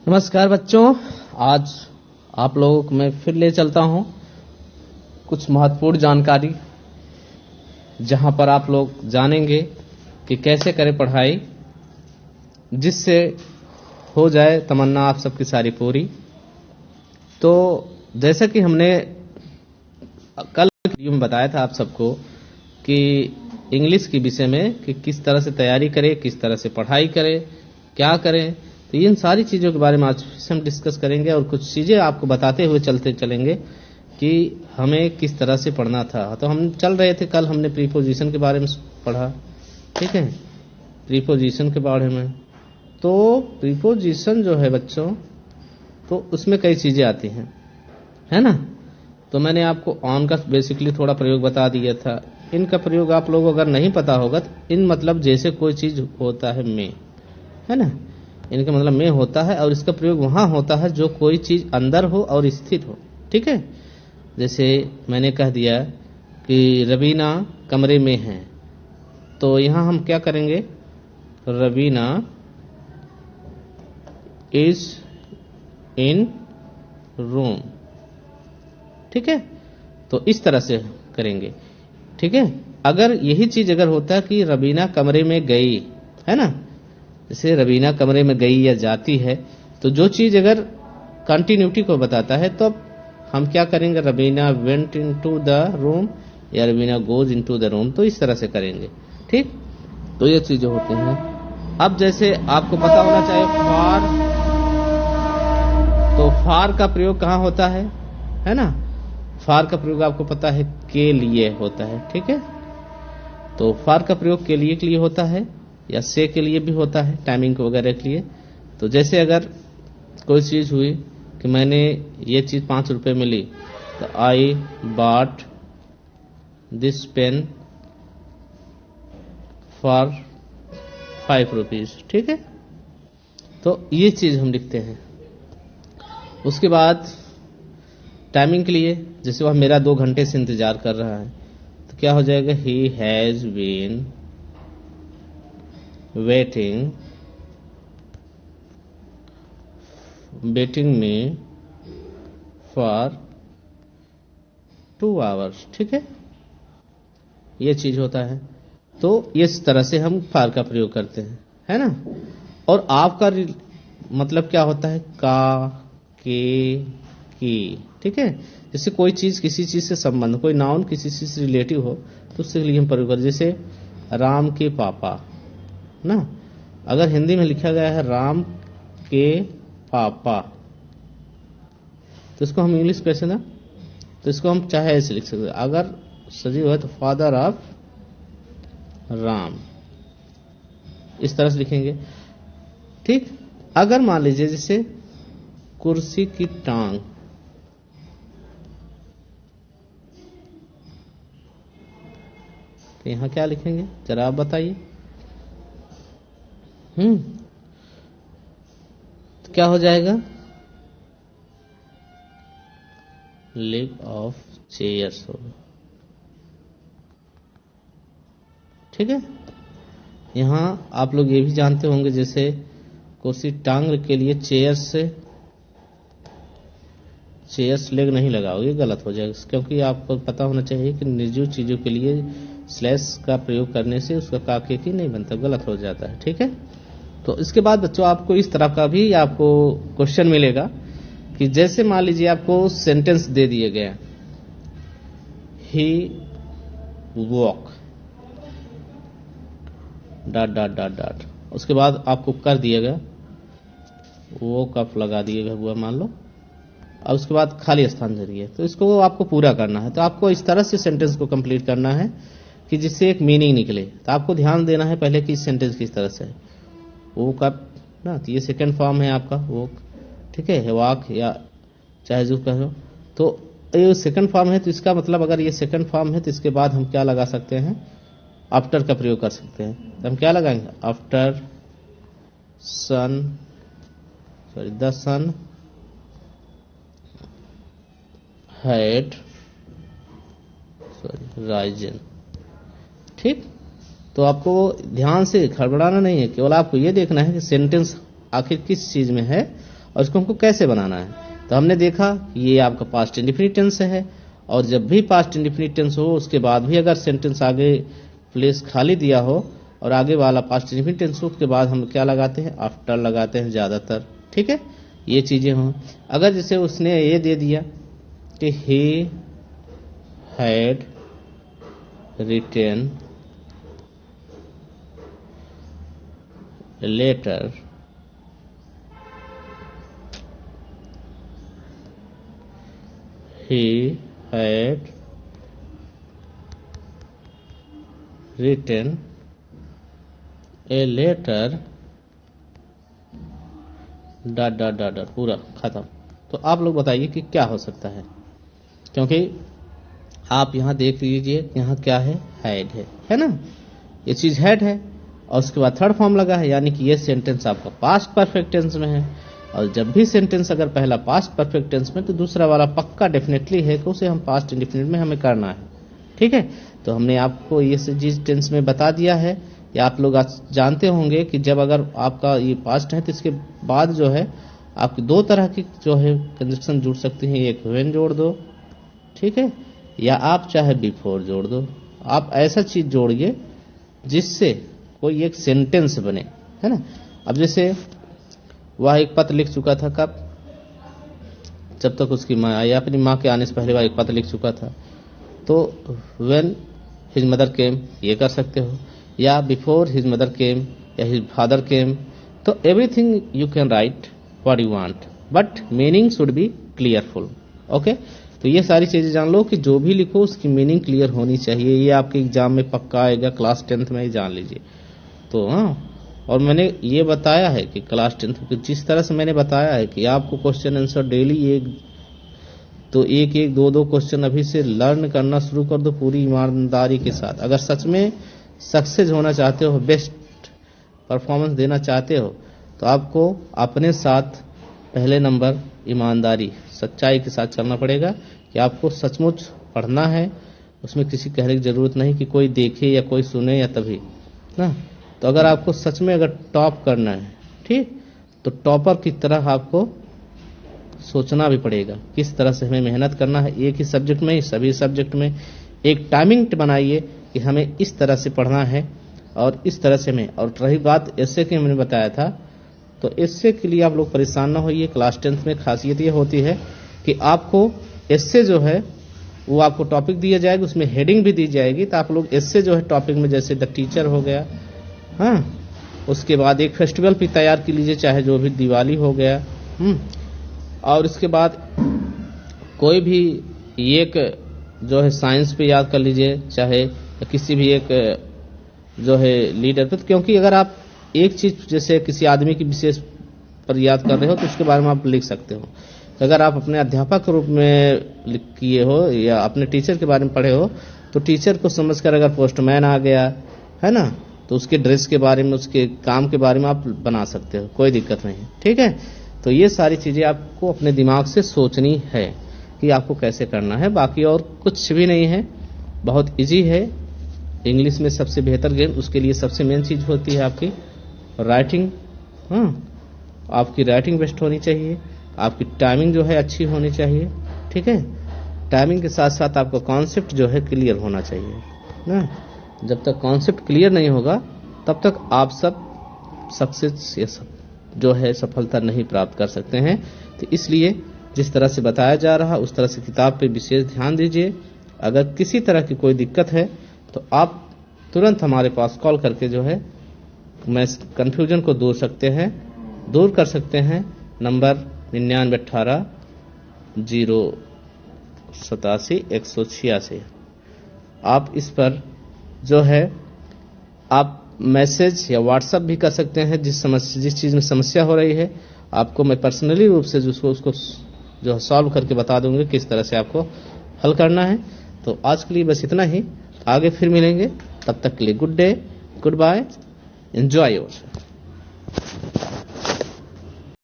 नमस्कार बच्चों, आज आप लोगों को मैं फिर ले चलता हूं कुछ महत्वपूर्ण जानकारी, जहां पर आप लोग जानेंगे कि कैसे करें पढ़ाई जिससे हो जाए तमन्ना आप सबकी सारी पूरी। तो जैसा कि हमने कल वीडियो में बताया था आप सबको कि इंग्लिश के विषय में कि किस तरह से तैयारी करें, किस तरह से पढ़ाई करें, क्या करें, तो इन सारी चीज़ों के बारे में आज हम डिस्कस करेंगे और कुछ चीज़ें आपको बताते हुए चलते चलेंगे कि हमें किस तरह से पढ़ना था। तो हम चल रहे थे, कल हमने प्रीपोजिशन के बारे में पढ़ा, ठीक है, प्रीपोजिशन के बारे में। तो प्रीपोजिशन जो है बच्चों, तो उसमें कई चीज़ें आती हैं, है ना। तो मैंने आपको ऑन का बेसिकली थोड़ा प्रयोग बता दिया था। इनका प्रयोग आप लोगों को अगर नहीं पता होगा तो इन मतलब जैसे कोई चीज़ होता है में, है ना, इनका मतलब में होता है और इसका प्रयोग वहां होता है जो कोई चीज अंदर हो और स्थित हो, ठीक है। जैसे मैंने कह दिया कि रवीना कमरे में है, तो यहां हम क्या करेंगे, रवीना इज इन रूम, ठीक है। तो इस तरह से करेंगे, ठीक है। अगर यही चीज अगर होता कि रवीना कमरे में गई, है ना, जैसे रवीना कमरे में गई या जाती है, तो जो चीज अगर कंटिन्यूटी को बताता है तो हम क्या करेंगे, Raveena went into the room या Raveena goes into the room, तो इस तरह से करेंगे, ठीक। तो ये चीजें होती हैं। अब जैसे आपको पता होना चाहिए फार, तो फार का प्रयोग कहाँ होता है ना, फार का प्रयोग आपको पता है के लिए होता है, ठीक है। तो फार का प्रयोग के लिए होता है या से के लिए भी होता है, टाइमिंग वगैरह के लिए। तो जैसे अगर कोई चीज हुई कि मैंने ये चीज 5 रुपए में ली, तो I bought this pen for 5 rupees, ठीक है। तो ये चीज हम लिखते हैं। उसके बाद टाइमिंग के लिए, जैसे वह मेरा 2 घंटे से इंतजार कर रहा है, तो क्या हो जाएगा, he has been waiting me for 2 hours, ठीक है। ये चीज होता है। तो इस तरह से हम फार का प्रयोग करते हैं, है ना। और आपका मतलब क्या होता है, का, के, की, ठीक है। जैसे कोई चीज किसी चीज से संबंध, कोई नाउन किसी चीज से रिलेटिव हो तो उसके लिए हम प्रयोग करते, जैसे राम के पापा ना, अगर हिंदी में लिखा गया है राम के पापा, तो इसको हम इंग्लिश कैसे ना, तो इसको हम चाहे ऐसे लिख सकते हैं, अगर सजीव है तो फादर ऑफ राम, इस तरह से लिखेंगे, ठीक। अगर मान लीजिए जैसे कुर्सी की टांग, तो यहां क्या लिखेंगे जरा आप बताइए। तो क्या हो जाएगा, लेग ऑफ चेयर्स होगा, ठीक है। यहां आप लोग ये भी जानते होंगे, जैसे कुर्सी टांग के लिए चेयर्स लेग नहीं लगाओगे, गलत हो जाएगा, क्योंकि आपको पता होना चाहिए कि निर्जीव चीजों के लिए स्लैश का प्रयोग करने से उसका काके की नहीं बनता, गलत हो जाता है, ठीक है। तो इसके बाद बच्चों आपको इस तरह का भी आपको क्वेश्चन मिलेगा कि जैसे मान लीजिए आपको सेंटेंस दे दिए गए, he walk dot dot dot dot, उसके बाद आपको कर दिया गया वो कफ लगा दिए हुआ मान लो, अब उसके बाद खाली स्थान दे दिए, तो इसको आपको पूरा करना है। तो आपको इस तरह से सेंटेंस को कंप्लीट करना है कि जिससे एक मीनिंग निकले। तो आपको ध्यान देना है पहले कि इस सेंटेंस किस तरह से है, वो कब ना, तो ये सेकंड फॉर्म है आपका वो, ठीक है, वाक या चाहे जो कहो, तो ये सेकंड फॉर्म है, तो इसका मतलब अगर ये सेकंड फॉर्म है तो इसके बाद हम क्या लगा सकते हैं, आफ्टर का प्रयोग कर सकते हैं। तो हम क्या लगाएंगे, after sun, sorry the sun had risen, ठीक। तो आपको ध्यान से खड़बड़ाना नहीं है, केवल आपको ये देखना है कि सेंटेंस आखिर किस चीज में है और इसको हमको कैसे बनाना है। तो हमने देखा ये आपका पास्ट इंडेफिनिट टेंस है, और जब भी पास्ट इंडेफिनिट टेंस हो उसके बाद भी अगर सेंटेंस आगे प्लेस खाली दिया हो और आगे वाला पास्ट इंडेफिनिट टेंस हो, उसके बाद हम क्या लगाते हैं, आफ्टर लगाते हैं ज्यादातर। ठीक है, ये चीजें हों। अगर जैसे उसने ये दे दिया कि he had written letter he had written a letter dot पूरा खत्म। तो आप लोग बताइए कि क्या हो सकता है, क्योंकि आप यहां देख लीजिए यहां क्या है, हैड है ना, ये चीज हैड है और उसके बाद थर्ड फॉर्म लगा है, यानी कि ये सेंटेंस आपका पास्ट परफेक्ट टेंस में है। और जब भी सेंटेंस अगर पहला पास्ट परफेक्ट टेंस में तो दूसरा वाला पक्का डेफिनेटली है कि उसे हम पास्ट इंडेफिनिट में हमें करना है। ठीक है, तो हमने आपको ये चीज टेंस में बता दिया है। या आप लोग जानते होंगे कि जब अगर आपका ये पास्ट है तो इसके बाद जो है आपकी दो तरह की जो है कंजक्शन जुड़ सकती है, एक व्हेन जोड़ दो, ठीक है, या आप चाहे बिफोर जोड़ दो। आप ऐसा चीज जोड़िए जिससे कोई एक सेंटेंस बने, है ना। अब जैसे वह एक पत्र लिख चुका था, कब, जब तक उसकी माँ आई, अपनी माँ के आने से पहले वह एक पत्र लिख चुका था। तो व्हेन हिज मदर केम ये कर सकते हो, या बिफोर हिज मदर केम या हिज फादर केम। तो everything you can write what you want, but meaning should be clearful. Okay, तो ये सारी चीजें जान लो कि जो भी लिखो उसकी मीनिंग क्लियर होनी चाहिए। ये आपके एग्जाम में पक्का आएगा, क्लास 10th में ही जान लीजिए। तो हाँ, और मैंने ये बताया है कि क्लास 10th जिस तरह से मैंने बताया है कि आपको क्वेश्चन आंसर डेली एक दो क्वेश्चन अभी से लर्न करना शुरू कर दो पूरी ईमानदारी के साथ। अगर सच में सक्सेस होना चाहते हो, बेस्ट परफॉर्मेंस देना चाहते हो, तो आपको अपने साथ पहले नंबर ईमानदारी सच्चाई के साथ चलना पड़ेगा कि आपको सचमुच पढ़ना है। उसमें किसी कहने की जरूरत नहीं कि कोई देखे या कोई सुने या तभी ना। तो अगर आपको सच में अगर टॉप करना है, ठीक, तो टॉपर की तरह आपको सोचना भी पड़ेगा किस तरह से हमें मेहनत करना है। एक ही सब्जेक्ट में ही, सभी सब्जेक्ट में एक टाइमिंग बनाइए कि हमें इस तरह से पढ़ना है और इस तरह से में। और रही बात एस्से की, मैंने बताया था, तो एस्से के लिए आप लोग परेशान ना होइए। क्लास 10th में खासियत ये होती है कि आपको एस्से जो है वो आपको टॉपिक दिया जाएगा, उसमें हेडिंग भी दी जाएगी। तो आप लोग एस्से जो है टॉपिक में, जैसे द टीचर हो गया, हाँ, उसके बाद एक फेस्टिवल भी तैयार कर लीजिए, चाहे जो भी दिवाली हो गया, और इसके बाद कोई भी एक जो है साइंस पे याद कर लीजिए, चाहे किसी भी एक जो है लीडर पे। क्योंकि अगर आप एक चीज जैसे किसी आदमी की विशेष पर याद कर रहे हो तो उसके बारे में आप लिख सकते हो। तो अगर आप अपने अध्यापक के रूप में किए हो या अपने टीचर के बारे में पढ़े हो, तो टीचर को समझकर अगर पोस्टमैन आ गया है ना, तो उसके ड्रेस के बारे में, उसके काम के बारे में आप बना सकते हो, कोई दिक्कत नहीं। ठीक है, तो ये सारी चीजें आपको अपने दिमाग से सोचनी है कि आपको कैसे करना है। बाकी और कुछ भी नहीं है, बहुत इजी है। इंग्लिश में सबसे बेहतर गेम, उसके लिए सबसे मेन चीज होती है आपकी राइटिंग। आपकी राइटिंग बेस्ट होनी चाहिए, आपकी टाइमिंग जो है अच्छी होनी चाहिए। ठीक है, टाइमिंग के साथ साथ आपका कॉन्सेप्ट जो है क्लियर होना चाहिए ना। जब तक कॉन्सेप्ट क्लियर नहीं होगा तब तक आप सब सक्सेस जो है सफलता नहीं प्राप्त कर सकते हैं। तो इसलिए जिस तरह से बताया जा रहा उस तरह से किताब पे विशेष ध्यान दीजिए। अगर किसी तरह की कोई दिक्कत है तो आप तुरंत हमारे पास कॉल करके जो है मैं कंफ्यूजन को दूर कर सकते हैं। नंबर 9918 087 186। आप इस पर जो है आप मैसेज या व्हाट्सएप भी कर सकते हैं। जिस चीज में समस्या हो रही है आपको मैं पर्सनली रूप से उसको जो सॉल्व करके बता दूंगा किस तरह से आपको हल करना है। तो आज के लिए बस इतना ही, आगे फिर मिलेंगे। तब तक के लिए good day, goodbye, enjoy your